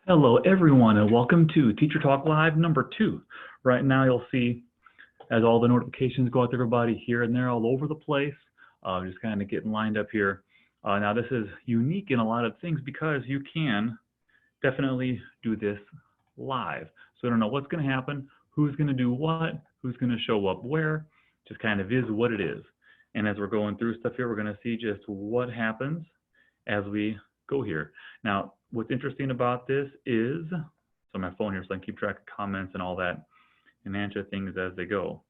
Hello, everyone, and welcome to Teacher Talk Live number 2. Right now, you'll see as all the notifications go out to everybody here and there all over the place, just kind of getting lined up here. Now, this is unique in a lot of things because you can definitely do this live. So I don't know what's going to happen, who's going to do what, who's going to show up where, just kind of is what it is. And as we're going through stuff here, we're going to see just what happens as we go here. Now, what's interesting about this is, so my phone here so I can keep track of comments and all that and answer things as they go.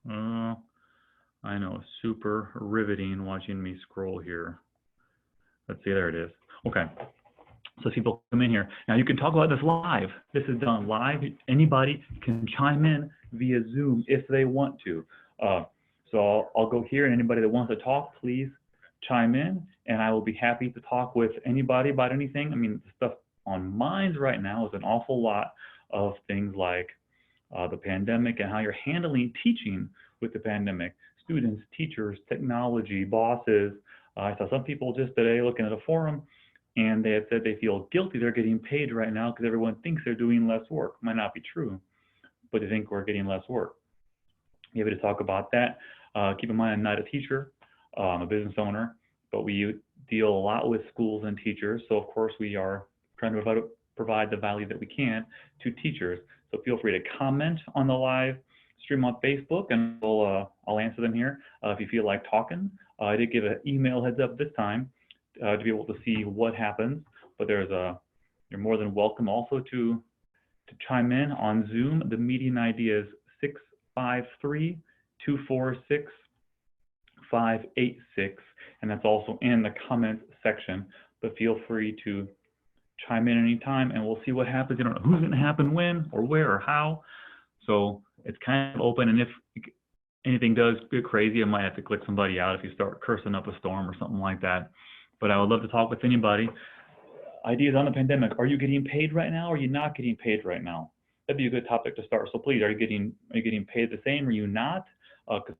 I know, super riveting watching me scroll here. Let's see, there it is. Okay, so people come in here. Now you can talk about this live. This is done live. Anybody can chime in via Zoom if they want to. So I'll go here, and anybody that wants to talk, please chime in, and I will be happy to talk with anybody about anything. I mean, the stuff on minds right now is an awful lot of things like the pandemic and how you're handling teaching with the pandemic. Students, teachers, technology, bosses. I saw some people just today looking at a forum, and they had said they feel guilty they're getting paid right now because everyone thinks they're doing less work. Might not be true, but they think we're getting less work. Maybe to talk about that. Keep in mind, I'm not a teacher. I'm a business owner, but we deal a lot with schools and teachers. So of course we are trying to provide the value that we can to teachers. So feel free to comment on the live stream on Facebook, and I'll answer them here if you feel like talking. I did give an email heads up this time to be able to see what happens, but you're more than welcome also to chime in on Zoom. The meeting ID is 653-246-586, and that's also in the comments section, but feel free to chime in anytime and we'll see what happens. You don't know who's going to happen when or where or how, so it's kind of open, and if anything does get crazy, I might have to click somebody out if you start cursing up a storm or something like that. But I would love to talk with anybody. Ideas on the pandemic. Are you getting paid right now, or are you not getting paid right now? That'd be a good topic to start. So please, are you getting paid the same? Are you not? Because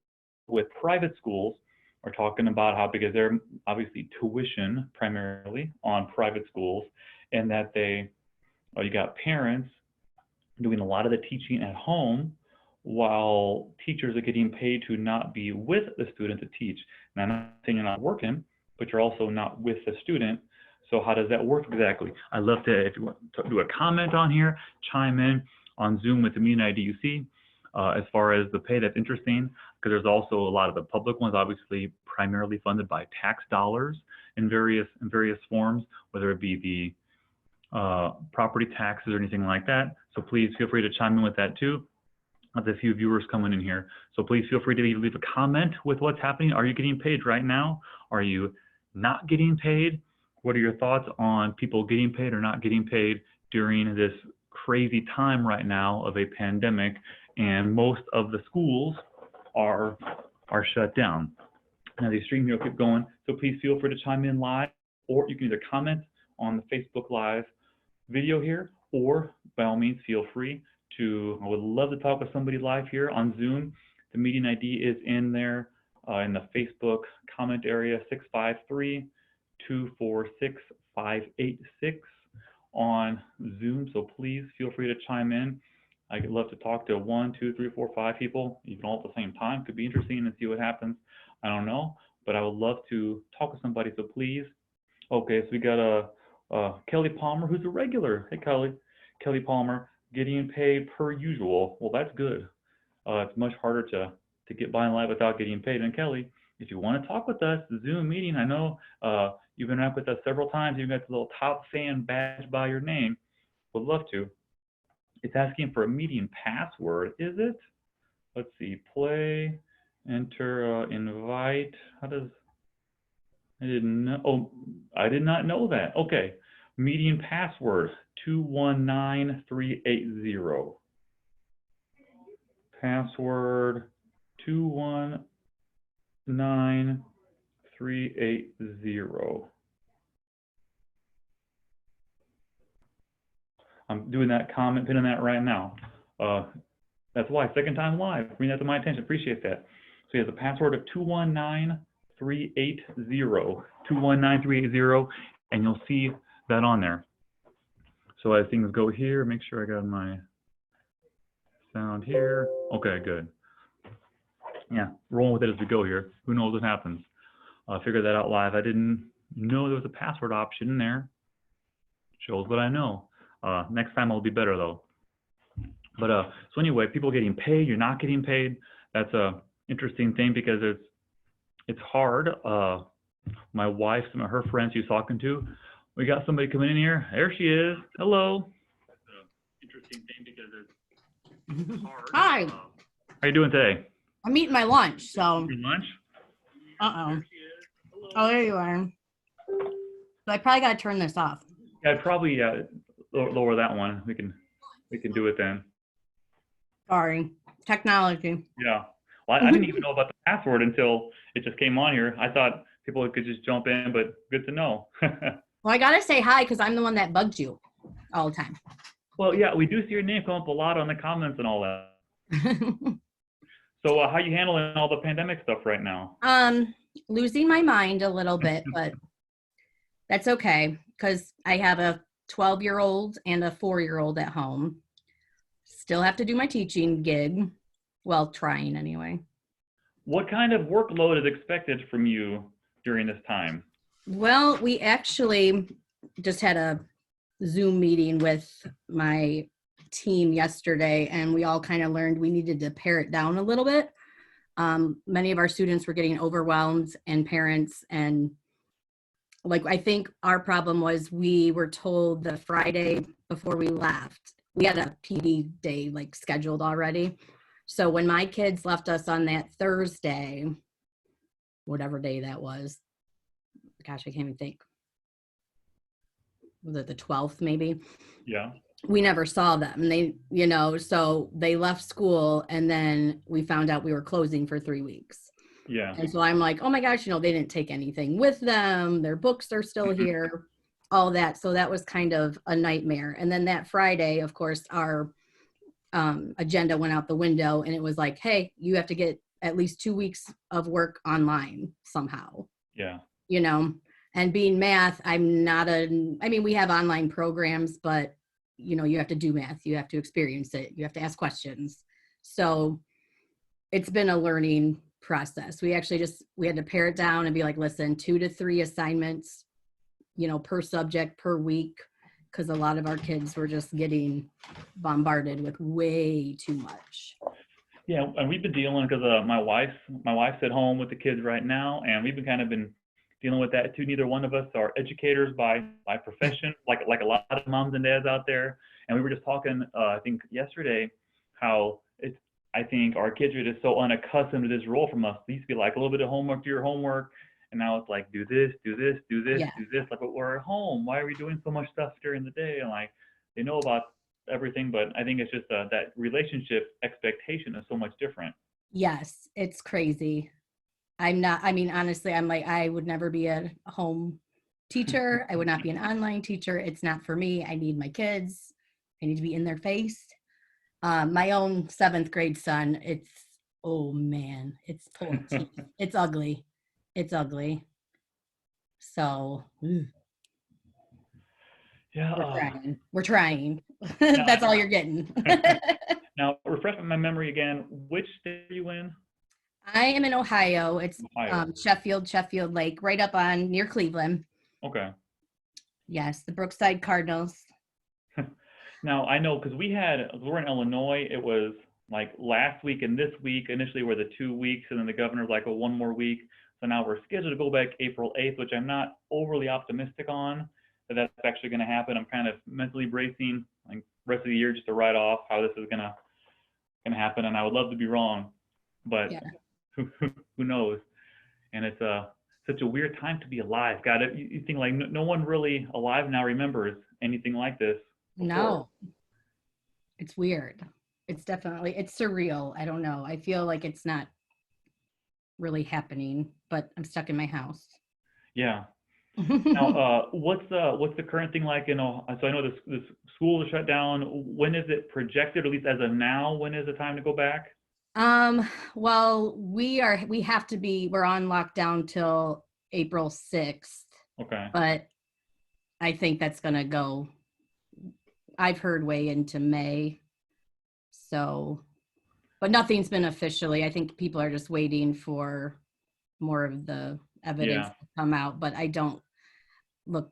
with private schools, we're talking about how, because they're obviously tuition primarily on private schools, and that you got parents doing a lot of the teaching at home while teachers are getting paid to not be with the student to teach. And I'm not saying you're not working, but you're also not with the student. So how does that work exactly? I'd love to, if you want to do a comment on here, chime in on Zoom with the meeting ID you see. As far as the pay, that's interesting, because there's also a lot of the public ones, obviously primarily funded by tax dollars in various forms, whether it be the property taxes or anything like that. So please feel free to chime in with that too. There's a few viewers coming in here. So please feel free to leave a comment with what's happening. Are you getting paid right now? Are you not getting paid? What are your thoughts on people getting paid or not getting paid during this crazy time right now of a pandemic, and most of the schools are shut down? Now the stream here will keep going, so please feel free to chime in live, or you can either comment on the Facebook Live video here, or by all means feel free to, I would love to talk with somebody live here on Zoom. The meeting ID is in there in the Facebook comment area, 653-246-586 on Zoom. So please feel free to chime in. I'd love to talk to 1, 2, 3, 4, 5 people, even all at the same time. Could be interesting and see what happens. I don't know, but I would love to talk with somebody, so please. Okay, so we got Kelly Palmer, who's a regular. Hey, Kelly Palmer, getting paid per usual. Well, that's good. It's much harder to get by in life without getting paid. And Kelly, if you want to talk with us, the Zoom meeting, I know you've been up with us several times. You've got the little top fan badge by your name. Would love to. It's asking for a meeting password, is it? Let's see, play, enter, invite. How does, I didn't know, oh, I did not know that. Okay, meeting password, 219380. Password, 219380. I'm doing that comment, pinning that right now. That's why, second time live, bring that to my attention, appreciate that. So he has a password of 219380, 219380, and you'll see that on there. So as things go here, make sure I got my sound here. Okay, good. Yeah, rolling with it as we go here. Who knows what happens? Figure that out live. I didn't know there was a password option in there. Shows what I know. Next time I'll be better though. But so anyway, people getting paid, you're not getting paid. That's a interesting thing because it's hard. My wife, some of her friends she's talking to, we got somebody coming in here. There she is. Hello. That's an interesting thing because it's hard. Hi. How you doing today? I'm eating my lunch, so. Your lunch? Uh-oh. Oh, there you are. So I probably got to turn this off. Yeah, I'd probably lower that one. We can do it then. Sorry. Technology. Yeah. Well, I didn't even know about the password until it just came on here. I thought people could just jump in, but good to know. Well, I got to say hi because I'm the one that bugs you all the time. Well, yeah, we do see your name come up a lot on the comments and all that. So how you handling all the pandemic stuff right now? Losing my mind a little bit, but that's okay because I have a 12-year-old and a 4-year-old at home. Still have to do my teaching gig. Well, trying anyway. What kind of workload is expected from you during this time? Well, we actually just had a Zoom meeting with my team yesterday, and we all kind of learned we needed to pare it down a little bit. Many of our students were getting overwhelmed, and parents, and like I think our problem was we were told the Friday before we left, we had a PD day like scheduled already. So when my kids left us on that Thursday, whatever day that was, gosh, I can't even think. Was it the 12th maybe? Yeah. We never saw them. They, so they left school and then we found out we were closing for 3 weeks. Yeah. And so I'm like, oh my gosh, they didn't take anything with them. Their books are still here, all that. So that was kind of a nightmare. And then that Friday, of course, our agenda went out the window and it was like, hey, you have to get at least 2 weeks of work online somehow. Yeah. And being math, we have online programs, but you have to do math, you have to experience it, you have to ask questions. So it's been a learning process. We actually we had to pare it down and be like, listen, 2 to 3 assignments, per subject per week, because a lot of our kids were just getting bombarded with way too much. Yeah, and we've been dealing because my wife's at home with the kids right now, and we've been dealing with that too. Neither one of us are educators by profession, like a lot of moms and dads out there. And we were just talking, I think yesterday, how I think our kids are just so unaccustomed to this role from us. It used to be like a little bit of homework, do your homework, and now it's like do this, do this, do this, do this. Like, but we're at home. Why are we doing so much stuff during the day? And like they know about everything, but I think it's just that relationship expectation is so much different. Yes, it's crazy. Honestly, I'm like, I would never be a home teacher. I would not be an online teacher. It's not for me. I need my kids. I need to be in their face. My own 7th grade son, it's pulling teeth. It's ugly. It's ugly. So, yeah, we're trying. That's all you're getting. Now, refresh my memory again. Which state are you in? I am in Ohio. It's Ohio. Sheffield Lake, right up near Cleveland. Okay. Yes, the Brookside Cardinals. Now, I know because we're in Illinois, it was like last week and this week initially were the 2 weeks, and then the governor was like, oh, 1 more week. So now we're scheduled to go back April 8th, which I'm not overly optimistic on that that's actually going to happen. I'm kind of mentally bracing like the rest of the year just to write off how this is going to happen, and I would love to be wrong, but who knows? And it's such a weird time to be alive. God, you think like no one really alive now remembers anything like this before. No, it's weird. It's surreal. I don't know. I feel like it's not really happening, but I'm stuck in my house. Yeah. Now, what's the current thing like? So I know the schools are shut down. When is it projected, or at least as of now, when is the time to go back? Well, we're on lockdown till April 6th. Okay. But I think that's going to go I've heard way into May. So, but nothing's been officially. I think people are just waiting for more of the evidence Yeah. to come out, but I don't look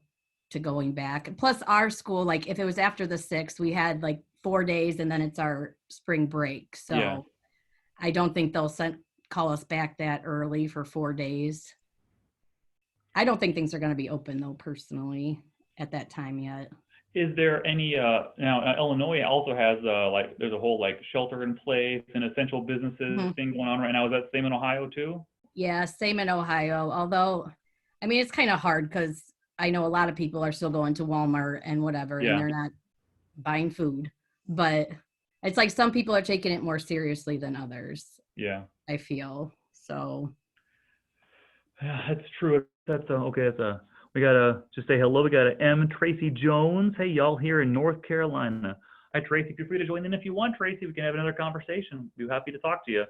to going back. Plus our school, like if it was after the 6th, we had like 4 days and then it's our spring break. Yeah. So I don't think they'll call us back that early for 4 days. I don't think things are going to be open though, personally, at that time yet. Is there any now Illinois also has like there's a whole like shelter in place and essential businesses Mhm. thing going on right now. Is that the same in Ohio too? Yeah, same in Ohio. Although, I mean, it's kind of hard because I know a lot of people are still going to Walmart and whatever, and Yeah. they're not buying food. But it's like some people are taking it more seriously than others, Yeah. I feel. So, Yeah, that's true. That's okay. That's we gotta just say hello. We got a M. Tracy Jones. Hey, y'all here in North Carolina. Hi, Tracy. Feel free to join in if you want, Tracy. We can have another conversation. Be happy to talk to you.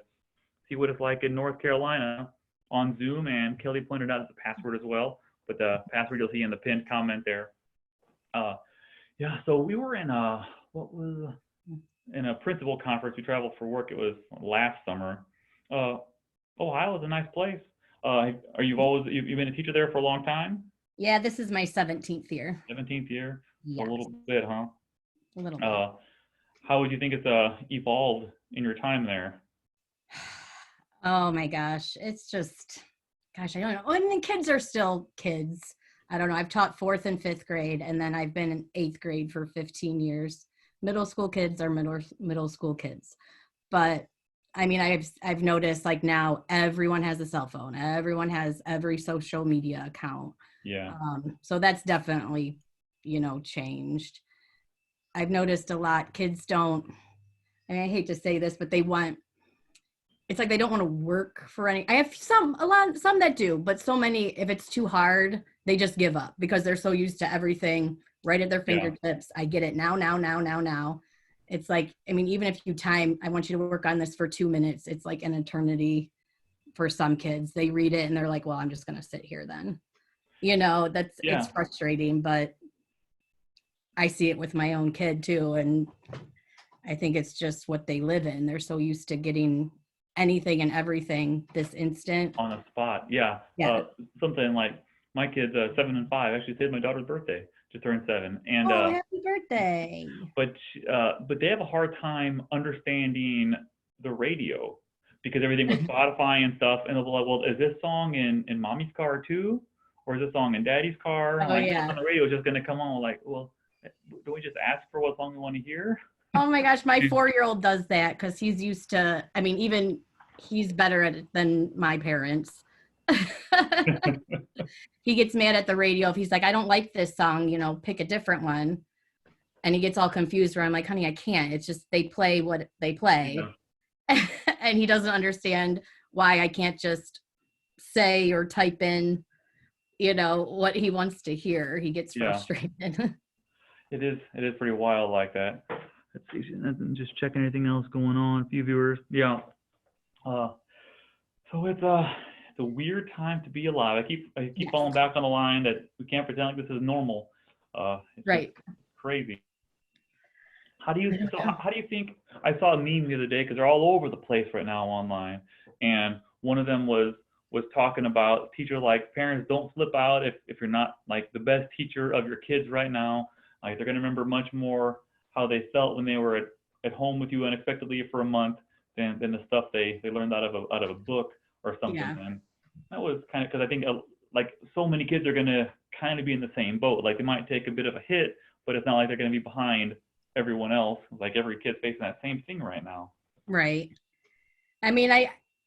See what it's like in North Carolina on Zoom. And Kelly pointed out the password as well, but the password you'll see in the pinned comment there. Yeah. So we were in what was in a principal conference. We traveled for work. It was last summer. Ohio is a nice place. Are you've been a teacher there for a long time? yeah, this is my 17th year. 17th year? A Yes, little bit, huh? a little bit. How would you think it's evolved in your time there? Oh my gosh. It's just, gosh, I don't know. And the kids are still kids. I don't know. I've taught 4th and 5th grade, and then I've been in 8th grade for 15 years. Middle school kids are middle school kids. But I mean, I've noticed like now everyone has a cell phone. Everyone has every social media account. Yeah. So that's definitely, changed. I've noticed a lot. Kids don't, and I hate to say this, but it's like they don't want to work for any. I have some that do, but so many, if it's too hard, they just give up because they're so used to everything right at their Yeah. fingertips. I get it now. It's like, I mean, even if I want you to work on this for 2 minutes, it's like an eternity for some kids. They read it and they're like, well, I'm just going to sit here then. It's Yeah. frustrating, but I see it with my own kid too. And I think it's just what they live in. They're so used to getting anything and everything this instant. On the spot. Yeah. Yeah. Something like my kids, 7 and 5, actually today's my daughter's birthday. Just turned 7, and Oh, happy birthday. but they have a hard time understanding the radio because everything with Spotify and stuff, and they'll be like, well, is this song in mommy's car too, or is this song in daddy's car? And Oh, like, yeah. on the radio is just gonna come on. Like, well, do we just ask for what song we want to hear? Oh my gosh, my 4-year-old does that because he's used to, I mean, even he's better at it than my parents. He gets mad at the radio if he's like, I don't like this song, pick a different one. And he gets all confused where I'm like, honey, I can't. It's just they play what they play. Yeah. And he doesn't understand why I can't just say or type in, what he wants to hear. He gets frustrated. It is pretty wild like that. Let's see, just checking anything else going on. A few viewers. Yeah. So it's a weird time to be alive. I keep Yes. falling back on the line that we can't pretend like this is normal. It's Right. crazy. How do you think? I saw a meme the other day because they're all over the place right now online, and one of them was talking about teacher like parents don't flip out if you're not like the best teacher of your kids right now. Like they're gonna remember much more how they felt when they were at home with you unexpectedly for a month than the stuff they learned out of a book or something. Yeah. And that was kind of because I think like so many kids are gonna kind of be in the same boat. Like they might take a bit of a hit, but it's not like they're gonna be behind everyone else. Like every kid's facing that same thing right now. Right. I mean,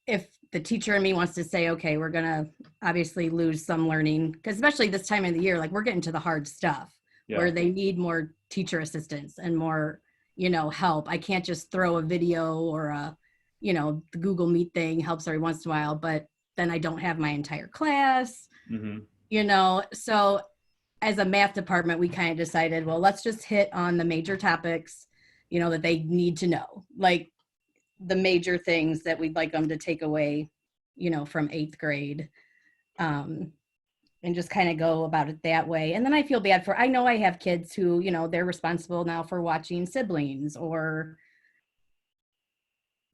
if the teacher in me wants to say, okay, we're going to obviously lose some learning, because especially this time of the year, like we're getting to the hard stuff where they need more teacher assistance and more, help. I can't just throw a video or the Google Meet thing helps every once in a while, but then I don't have my entire class, so as a math department, we kind of decided, well, let's just hit on the major topics, that they need to know, like the major things that we'd like them to take away, from 8th grade. and just kind of go about it that way. And then I feel bad I know I have kids who, they're responsible now for watching siblings or,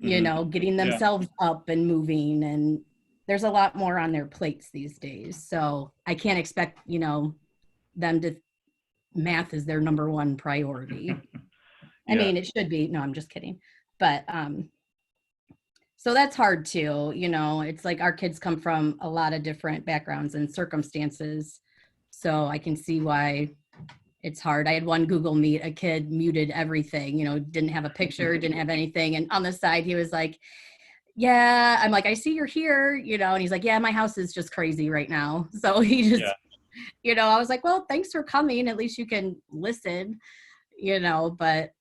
getting Yeah. themselves up and moving. And there's a lot more on their plates these days. So I can't expect, them to math is their number one priority. I Yeah. mean, it should be. No, I'm just kidding. But so that's hard too. It's like our kids come from a lot of different backgrounds and circumstances. So I can see why it's hard. I had one Google Meet, a kid muted everything, didn't have a picture, didn't have anything. And on the side, he was like, yeah, I'm like, I see you're here, and he's like, yeah, my house is just crazy right now. So he Yeah. just, I was like, well, thanks for coming. At least you can listen, but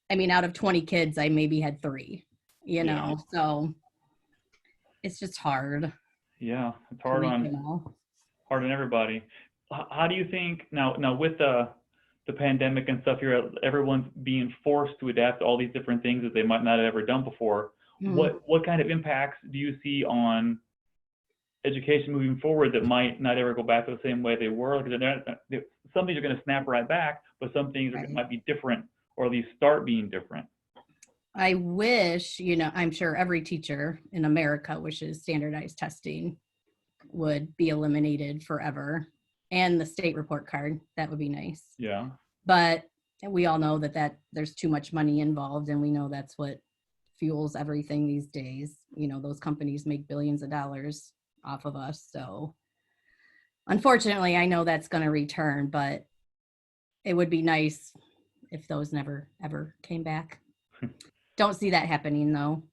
I mean, out of 20 kids, I maybe had 3, Yeah. so it's just hard Yeah. It's to reach them all. hard on everybody. How do you think now with the pandemic and stuff here, everyone's being forced to adapt to all these different things that they might not have ever done before. Mhm. What kind of impacts do you see on education moving forward that might not ever go back to the same way they were? Because some things are going to snap right back, but some things Right. might be different, or at least start being different. I wish, I'm sure every teacher in America wishes standardized testing would be eliminated forever, and the state report card. That would be nice. Yeah. But we all know that there's too much money involved, and we know that's what fuels everything these days. Those companies make billions of dollars off of us. So unfortunately, I know that's going to return, but it would be nice if those never ever came back. Don't see that happening though.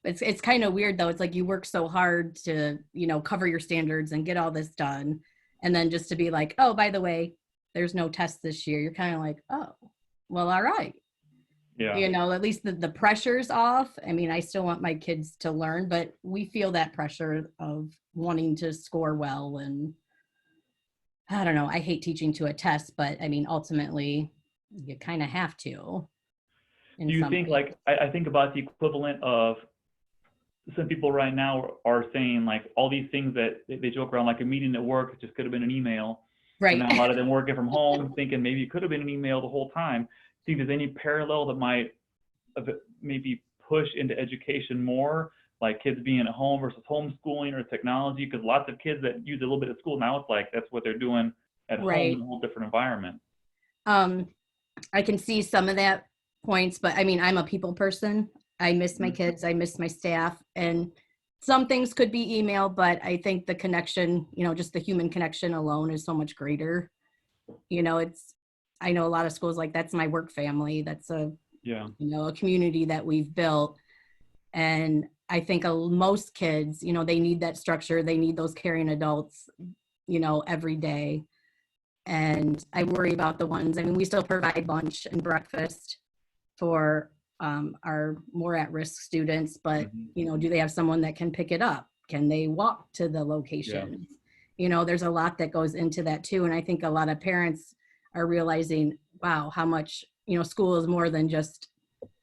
It's kind of weird though. It's like you work so hard to, cover your standards and get all this done. And then just to be like, oh, by the way, there's no test this year. You're kind of like, oh, well, all right. Yeah. At least the pressure's off. I mean, I still want my kids to learn, but we feel that pressure of wanting to score well. And I don't know, I hate teaching to a test, but I mean, ultimately, you kind of have to Do in you some think, ways. like, I think about the equivalent of some people right now are saying, like, all these things that they joke around, like a meeting at work, it just could have been an email. And Right. now a lot of them working from home thinking maybe it could have been an email the whole time. See, there's any parallel that might maybe push into education more, like kids being at home versus homeschooling or technology? Because lots of kids that use a little bit of school now, it's like that's what they're doing at home in Right. a whole different environment. Um, I can see some of that points, but I mean, I'm a people person. I miss my Mhm. kids, I miss my staff, and some things could be email, but I think the connection, just the human connection alone is so much greater. It's, I know a lot of schools like that's my work family. That's Yeah. a community that we've built. And I think most kids, they need that structure. They need those caring adults, every day. And I worry about the ones, I mean, we still provide lunch and breakfast for our more at-risk students, but, Hmm. do they have someone that can pick it up? Can they walk to the Yeah. location? There's a lot that goes into that too. And I think a lot of parents are realizing, wow, how much, school is more than just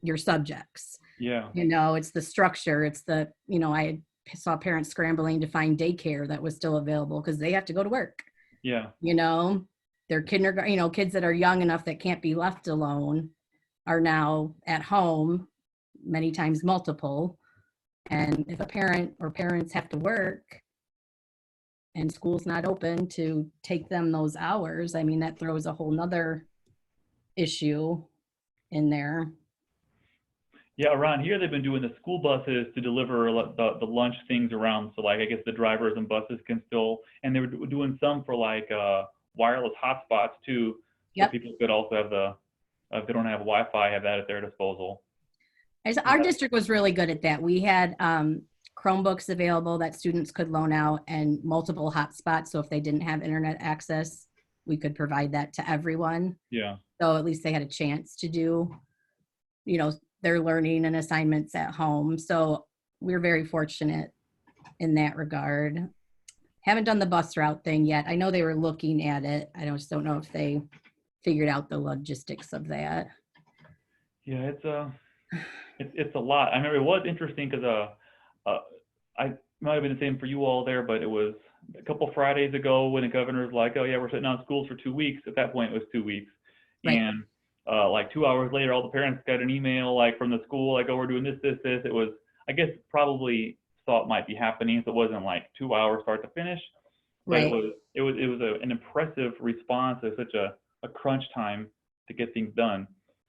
your subjects. Yeah. It's the structure. It's the, I saw parents scrambling to find daycare that was still available because they have to go to work. Yeah. Their kindergarten, kids that are young enough that can't be left alone are now at home, many times multiple. And if a parent or parents have to work and school's not open to take them those hours, I mean, that throws a whole nother issue in there. Yeah, around here they've been doing the school buses to deliver the lunch things around. So like I guess the drivers and buses can still, and they were doing some for like wireless hotspots too, so Yep. people could also have if they don't have Wi-Fi, have that at their disposal. Our district was really good at that. We had Chromebooks available that students could loan out and multiple hotspots. So if they didn't have internet access, we could provide that to everyone. Yeah. So at least they had a chance to do, their learning and assignments at home. So we're very fortunate in that regard. Haven't done the bus route thing yet. I know they were looking at it. I just don't know if they figured out the logistics of that. Yeah, it's a lot. I remember it was interesting because I might have been the same for you all there, but it was a couple Fridays ago when the governor's like, oh yeah, we're shutting down schools for 2 weeks. At that point, it was 2 weeks. Right. And like 2 hours later, all the parents got an email like from the school, like, oh, we're doing this, this, this. It was, I guess, probably thought might be happening. So it wasn't like 2 hours start to finish, but Right. it was an impressive response at such a crunch time to get things done.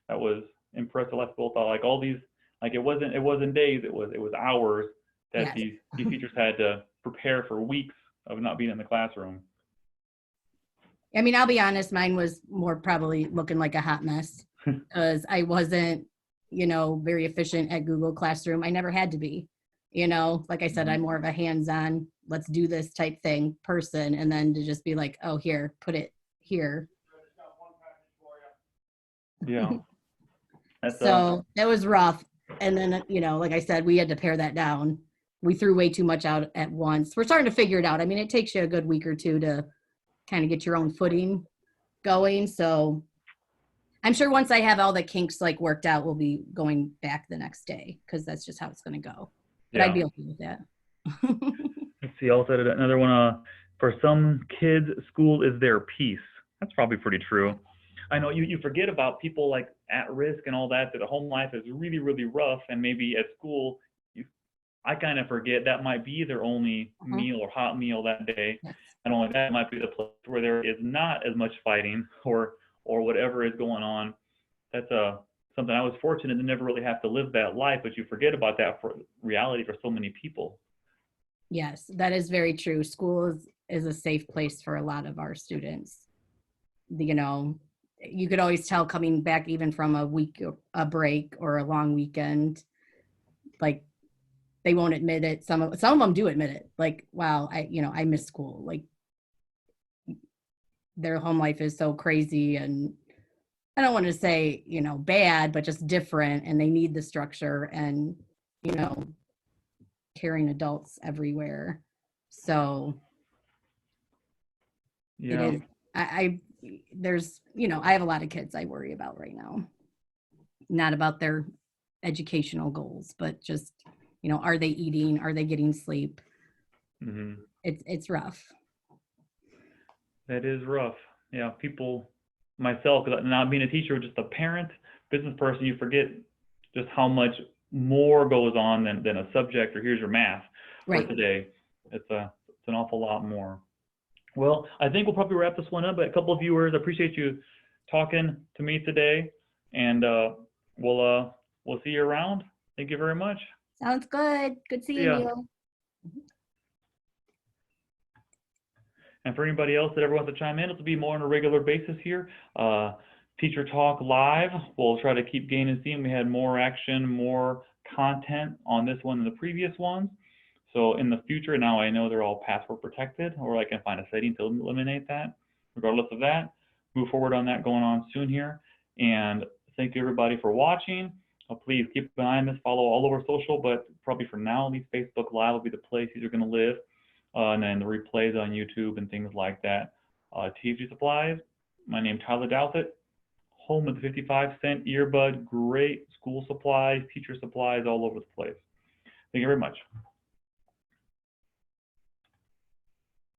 That was impressive. I thought like all these, like it wasn't days, it was hours that Yes. these teachers had to prepare for weeks of not being in the classroom. I mean, I'll be honest, mine was more probably looking like a hot mess because I wasn't, very efficient at Google Classroom. I never had to be, like I said, I'm more of a hands-on, let's do this type thing person. And then to just be like, oh, here, put it here. Yeah. That's So that was rough. And then, like I said, we had to pare that down. We threw way too much out at once. We're starting to figure it out. I mean, it takes you a good week or two to kind of get your own footing going. So I'm sure once I have all the kinks like worked out, we'll be going back the next day because that's just how it's going to go. But yeah. I'd be okay with that. Let's see, also another one. For some kids, school is their peace. That's probably pretty true. I know you forget about people like at risk and all that the home life is really, really rough. And maybe at school, I kind of forget that might be their only meal or hot meal that day. Yes. And only that might be the place where there is not as much fighting or whatever is going on. That's something I was fortunate to never really have to live that life, but you forget about that for reality for so many people. Yes, that is very true. School is a safe place for a lot of our students. You could always tell coming back even from a break or a long weekend, like they won't admit it. Some of them do admit it. Like, wow, I miss school. Like their home life is so crazy and I don't want to say, bad, but just different. And they need the structure and, caring adults everywhere. So Yeah. it is, I have a lot of kids I worry about right now, not about their educational goals, but just, are they eating? Are they getting sleep? Mm-hmm. It's rough. That is rough. Yeah. People, myself, because not being a teacher, just a parent, business person, you forget just how much more goes on than a subject or here's your math Right. for today. It's an awful lot more. Well, I think we'll probably wrap this one up. But a couple of viewers, I appreciate you talking to me today, and we'll see you around. Thank you very much. Sounds good. Good seeing you. And for anybody else that ever wants to chime in, it'll be more on a regular basis here. Teacher Talk Live. We'll try to keep gaining steam. We had more action, more content on this one than the previous ones. So in the future, now I know they're all password protected, or I can find a setting to eliminate that. Regardless of that, move forward on that going on soon here. And thank you everybody for watching. Please keep an eye on this, follow all over social, but probably for now, these Facebook Live will be the place these are going to live. And then the replays on YouTube and things like that. TFG Supplies, my name is Tyler Douthit, home of the 55-cent earbud, great school supplies, teacher supplies all over the place. Thank you very much.